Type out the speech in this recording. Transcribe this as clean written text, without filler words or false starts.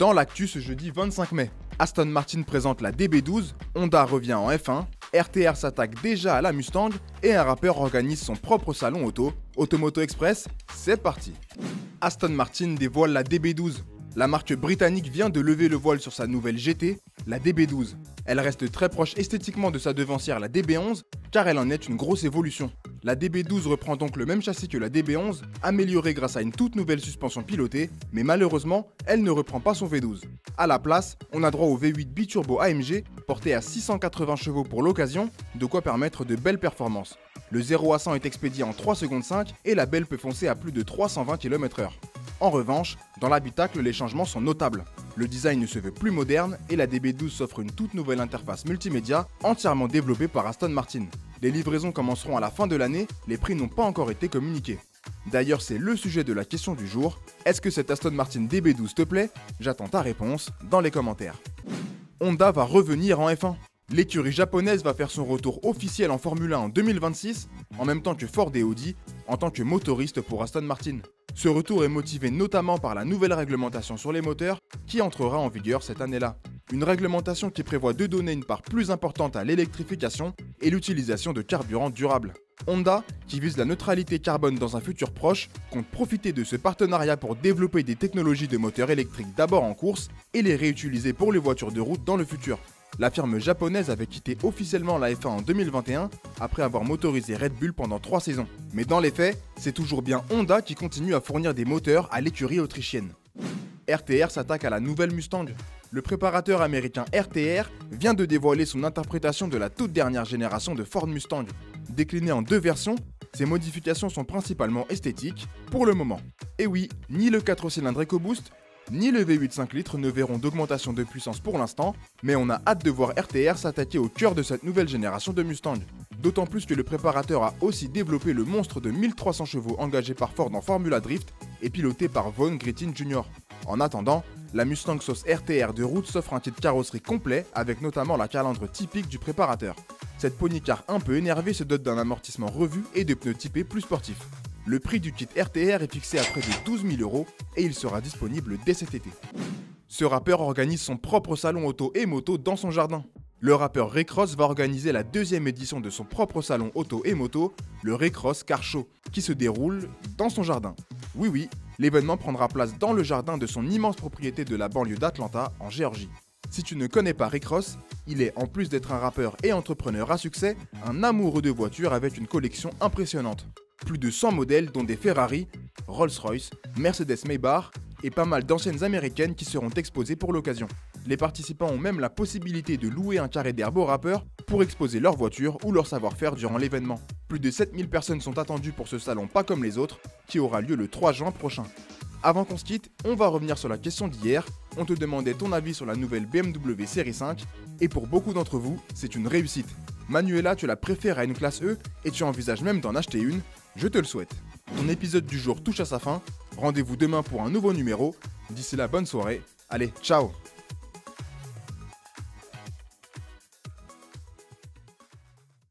Dans l'actu ce jeudi 25 mai, Aston Martin présente la DB12, Honda revient en F1, RTR s'attaque déjà à la Mustang et un rappeur organise son propre salon auto. Automoto Express, c'est parti. Aston Martin dévoile la DB12. La marque britannique vient de lever le voile sur sa nouvelle GT, la DB12. Elle reste très proche esthétiquement de sa devancière la DB11, car elle en est une grosse évolution. La DB12 reprend donc le même châssis que la DB11, amélioré grâce à une toute nouvelle suspension pilotée, mais malheureusement, elle ne reprend pas son V12. À la place, on a droit au V8 biturbo AMG, porté à 680 chevaux pour l'occasion, de quoi permettre de belles performances. Le 0 à 100 est expédié en 3 secondes 5 et la belle peut foncer à plus de 320 km/h. En revanche, dans l'habitacle, les changements sont notables. Le design se veut plus moderne et la DB12 s'offre une toute nouvelle interface multimédia entièrement développée par Aston Martin. Les livraisons commenceront à la fin de l'année, les prix n'ont pas encore été communiqués. D'ailleurs, c'est le sujet de la question du jour. Est-ce que cette Aston Martin DB12 te plaît? J'attends ta réponse dans les commentaires. Honda va revenir en F1. L'écurie japonaise va faire son retour officiel en Formule 1 en 2026, en même temps que Ford et Audi, en tant que motoriste pour Aston Martin. Ce retour est motivé notamment par la nouvelle réglementation sur les moteurs qui entrera en vigueur cette année-là. Une réglementation qui prévoit de donner une part plus importante à l'électrification et l'utilisation de carburants durables. Honda, qui vise la neutralité carbone dans un futur proche, compte profiter de ce partenariat pour développer des technologies de moteurs électriques d'abord en course et les réutiliser pour les voitures de route dans le futur. La firme japonaise avait quitté officiellement la F1 en 2021 après avoir motorisé Red Bull pendant 3 saisons. Mais dans les faits, c'est toujours bien Honda qui continue à fournir des moteurs à l'écurie autrichienne. RTR s'attaque à la nouvelle Mustang. Le préparateur américain RTR vient de dévoiler son interprétation de la toute dernière génération de Ford Mustang. Déclinée en 2 versions, ces modifications sont principalement esthétiques pour le moment. Et oui, ni le 4 cylindres EcoBoost, ni le V8 5 litres ne verront d'augmentation de puissance pour l'instant, mais on a hâte de voir RTR s'attaquer au cœur de cette nouvelle génération de Mustang. D'autant plus que le préparateur a aussi développé le monstre de 1300 chevaux engagé par Ford en Formula Drift et piloté par Vaughn Gritton Jr. En attendant, la Mustang sauce RTR de route s'offre un kit carrosserie complet avec notamment la calandre typique du préparateur. Cette pony car un peu énervée se dote d'un amortissement revu et de pneus typés plus sportifs. Le prix du kit RTR est fixé à près de 12 000 € et il sera disponible dès cet été. Ce rappeur organise son propre salon auto et moto dans son jardin. Le rappeur Rick Ross va organiser la 2e édition de son propre salon auto et moto, le Rick Ross Car Show, qui se déroule dans son jardin. Oui, l'événement prendra place dans le jardin de son immense propriété de la banlieue d'Atlanta, en Géorgie. Si tu ne connais pas Rick Ross, il est, en plus d'être un rappeur et entrepreneur à succès, un amoureux de voitures avec une collection impressionnante. Plus de 100 modèles dont des Ferrari, Rolls-Royce, Mercedes-Maybach et pas mal d'anciennes américaines qui seront exposées pour l'occasion. Les participants ont même la possibilité de louer un carré d'herbe aux rappeurs pour exposer leur voiture ou leur savoir-faire durant l'événement. Plus de 7000 personnes sont attendues pour ce salon pas comme les autres, qui aura lieu le 3 juin prochain. Avant qu'on se quitte, on va revenir sur la question d'hier. On te demandait ton avis sur la nouvelle BMW Série 5, et pour beaucoup d'entre vous, c'est une réussite. Manuela, tu la préfères à une classe E, et tu envisages même d'en acheter une. Je te le souhaite. Ton épisode du jour touche à sa fin. Rendez-vous demain pour un nouveau numéro. D'ici là, bonne soirée. Allez, ciao!